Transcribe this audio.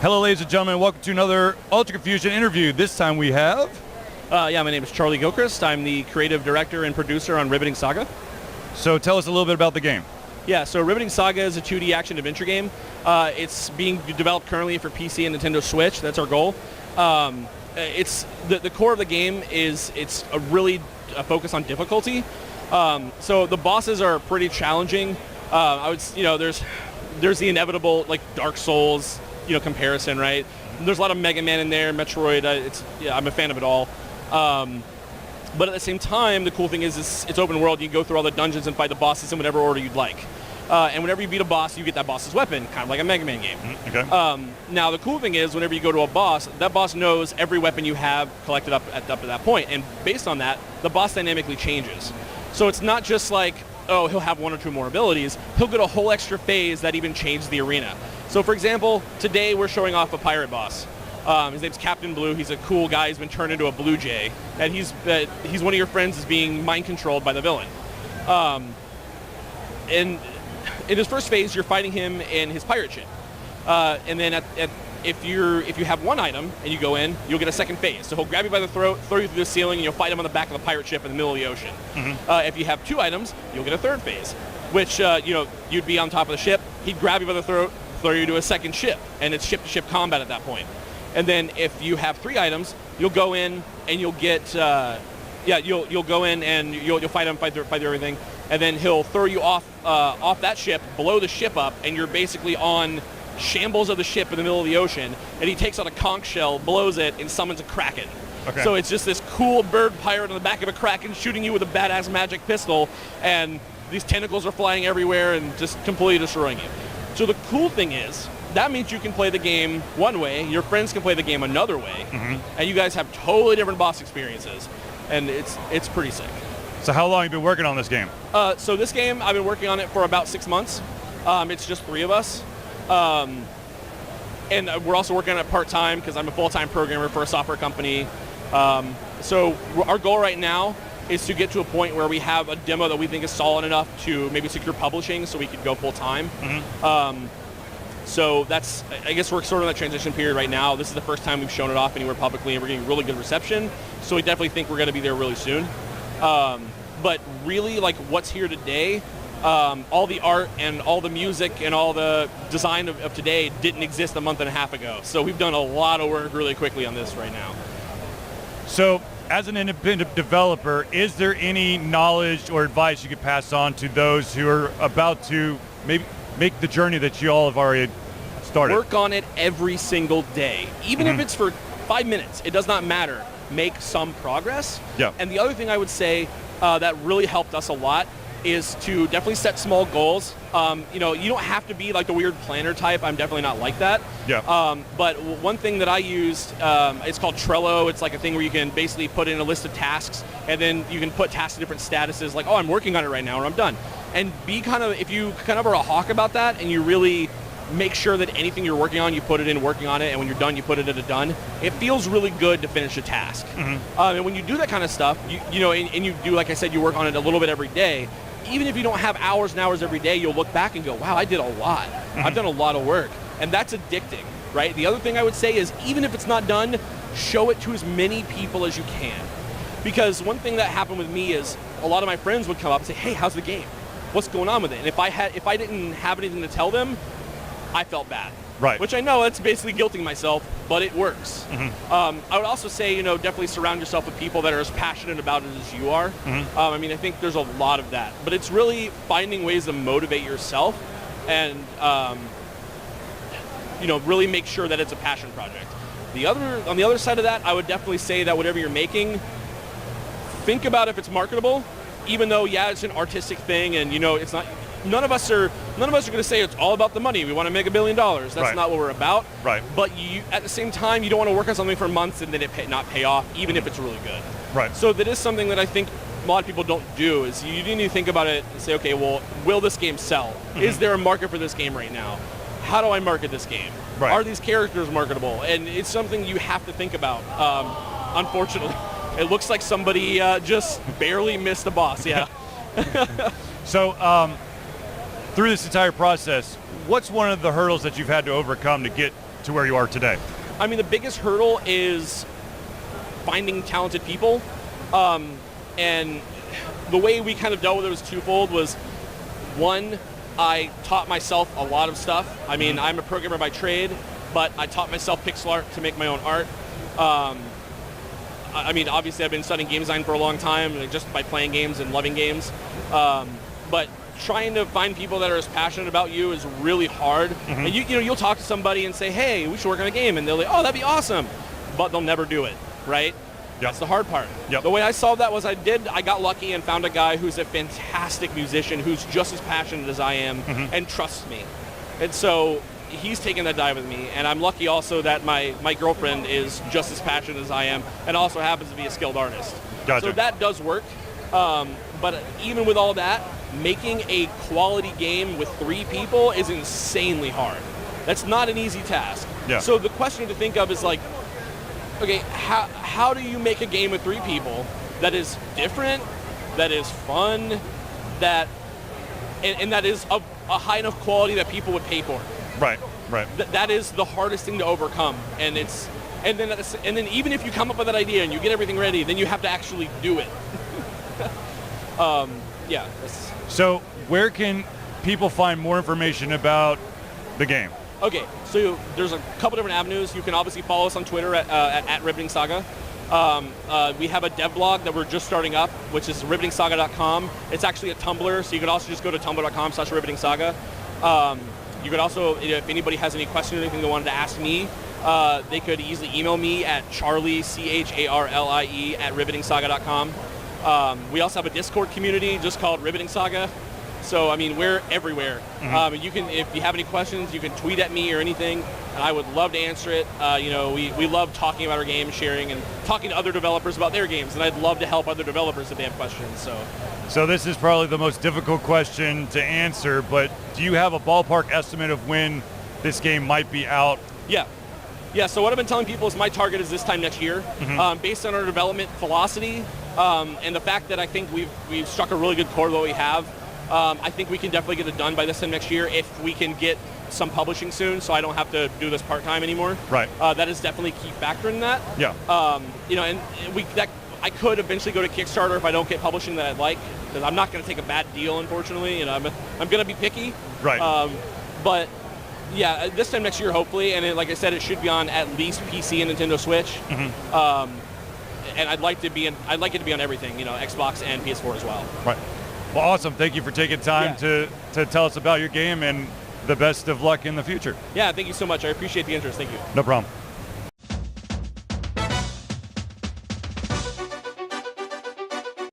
Hello, ladies and gentlemen. Welcome to another Ultra Confusion interview. This time we have... My name is Charlie Gilchrist. I'm the creative director and producer on Ribbiting Saga. So tell us a little bit about the game. Yeah, so Ribbiting Saga is a 2D action-adventure game. It's being developed currently for PC and Nintendo Switch. That's our goal. It's the core of the game is it's a really focus on difficulty. So the bosses are pretty challenging. There's the inevitable like Dark Souls comparison, right? There's a lot of Mega Man in there, Metroid. I'm a fan of it all. But at the same time, the cool thing is it's open world. You can go through all the dungeons and fight the bosses in whatever order you'd like. And whenever you beat a boss, you get that boss's weapon, kind of like a Mega Man game. Okay. Now, the cool thing is whenever you go to a boss, that boss knows every weapon you have collected up to that point. And based on that, the boss dynamically changes. So it's not just like, oh, he'll have one or two more abilities. He'll get a whole extra phase that even changes the arena. So, for example, today we're showing off a pirate boss. His name's Captain Blue. He's a cool guy. He's been turned into a blue jay. And he's one of your friends is being mind-controlled by the villain. And in his first phase, you're fighting him in his pirate ship. And then if you have one item and you go in, you'll get a second phase. So he'll grab you by the throat, throw you through the ceiling, and you'll fight him on the back of the pirate ship in the middle of the ocean. If you have two items, you'll get a third phase, which you'd be on top of the ship. He'd grab you by the throat, throw you to a second ship, and it's ship-to-ship combat at that point. And then if you have three items, you'll go in and you'll get you'll go in and you'll fight him, fight through everything, and then he'll throw you off that ship, blow the ship up, and you're basically on shambles of the ship in the middle of the ocean. And he takes out a conch shell, blows it, and summons a kraken. Okay. So it's just this cool bird pirate on the back of a kraken shooting you with a badass magic pistol, and these tentacles are flying everywhere and just completely destroying you. So the cool thing is, that means you can play the game one way, your friends can play the game another way, and you guys have totally different boss experiences, and it's pretty sick. So how long have you been working on this game? So this game, I've been working on it for about 6 months. It's just three of us. And we're also working on it part-time because I'm a full-time programmer for a software company. So our goal right now is to get to a point where we have a demo that we think is solid enough to maybe secure publishing so we could go full-time. So I guess we're sort of in that transition period right now. This is the first time we've shown it off anywhere publicly, and we're getting really good reception. So we definitely think we're going to be there really soon. But really, like what's here today, all the art and all the music and all the design of today didn't exist a month and a half ago. So we've done a lot of work really quickly on this right now. So as an independent developer, is there any knowledge or advice you could pass on to those who are about to maybe make the journey that you all have already started? Work on it every single day. Even if it's for 5 minutes, it does not matter. Make some progress. Yeah. And the other thing I would say that really helped us a lot is to definitely set small goals. You don't have to be like the weird planner type. I'm definitely not like that. Yeah. But one thing that I used, it's called Trello. It's like a thing where you can basically put in a list of tasks, and then you can put tasks in different statuses, like, oh, I'm working on it right now, or I'm done. And if you kind of are a hawk about that, and you really make sure that anything you're working on, you put it in working on it, and when you're done, you put it at a done. It feels really good to finish a task. And when you do that kind of stuff, and you do, like I said, you work on it a little bit every day. Even if you don't have hours and hours every day, you'll look back and go, wow, I did a lot. I've done a lot of work. And that's addicting, right? The other thing I would say is, even if it's not done, show it to as many people as you can. Because one thing that happened with me is a lot of my friends would come up and say, hey, how's the game? What's going on with it? And if I didn't have anything to tell them, I felt bad. Right. Which I know that's basically guilting myself, but it works. I would also say, definitely surround yourself with people that are as passionate about it as you are. I think there's a lot of that, but it's really finding ways to motivate yourself and, really make sure that it's a passion project. On the other side of that, I would definitely say that whatever you're making, think about if it's marketable, even though, yeah, it's an artistic thing and, it's not. None of us are going to say it's all about the money. We want to make $1 billion. That's not what we're about. Right. But at the same time, you don't want to work on something for months and then it not pay off, even if it's really good. Right. So that is something that I think a lot of people don't do. Is you need to think about it and say, okay, well, will this game sell? Is there a market for this game right now? How do I market this game? Right. Are these characters marketable? And it's something you have to think about. Unfortunately, it looks like somebody just barely missed the boss. Yeah. So. Through this entire process, what's one of the hurdles that you've had to overcome to get to where you are today? I mean, the biggest hurdle is finding talented people. And the way we kind of dealt with it was twofold. Was one, I taught myself a lot of stuff. I mean, I'm a programmer by trade, but I taught myself pixel art to make my own art. I mean, obviously I've been studying game design for a long time, just by playing games and loving games. But trying to find people that are as passionate about you is really hard. And you'll talk to somebody and say, hey, we should work on a game. And they'll say, oh, that'd be awesome. But they'll never do it, right? That's the hard part. The way I solved that was I got lucky and found a guy who's a fantastic musician who's just as passionate as I am and trusts me. And so he's taken that dive with me. And I'm lucky also that my girlfriend is just as passionate as I am and also happens to be a skilled artist. Gotcha. So that does work. But even with all that, making a quality game with 3 people is insanely hard. That's not an easy task. So the question to think of is like, okay, how do you make a game with 3 people that is different, that is fun, that and that is of a high enough quality that people would pay for? Right. That is the hardest thing to overcome, and then even if you come up with that idea and you get everything ready, then you have to actually do it. So where can people find more information about the game? Okay, so there's a couple different avenues. You can obviously follow us on Twitter at Ribbiting Saga. We have a dev blog that we're just starting up, which is ribbitingsaga.com. It's actually a Tumblr, so you can also just go to tumblr.com/ribbitingsaga. You could also, if anybody has any questions or anything they wanted to ask me, they could easily email me at charlie, CHARLIE, at ribbitingsaga.com. We also have a Discord community just called Ribbiting Saga. So, I mean, we're everywhere. You can, if you have any questions, you can tweet at me or anything, and I would love to answer it. We love talking about our game, sharing, and talking to other developers about their games, and I'd love to help other developers if they have questions. So this is probably the most difficult question to answer, but do you have a ballpark estimate of when this game might be out? Yeah, so what I've been telling people is my target is this time next year. Based on our development velocity and the fact that I think we've struck a really good chord with what we have, I think we can definitely get it done by this time next year if we can get some publishing soon, so I don't have to do this part-time anymore. Right. That is definitely a key factor in that. Yeah. I could eventually go to Kickstarter if I don't get publishing that I'd like, because I'm not going to take a bad deal, unfortunately. I'm going to be picky. Right. But yeah, this time next year, hopefully, and like I said, it should be on at least PC and Nintendo Switch. And I'd like it to be on everything, Xbox and PS4 as well. Right. Well, awesome. Thank you for taking time to tell us about your game, and the best of luck in the future. Yeah, thank you so much. I appreciate the interest. Thank you. No problem.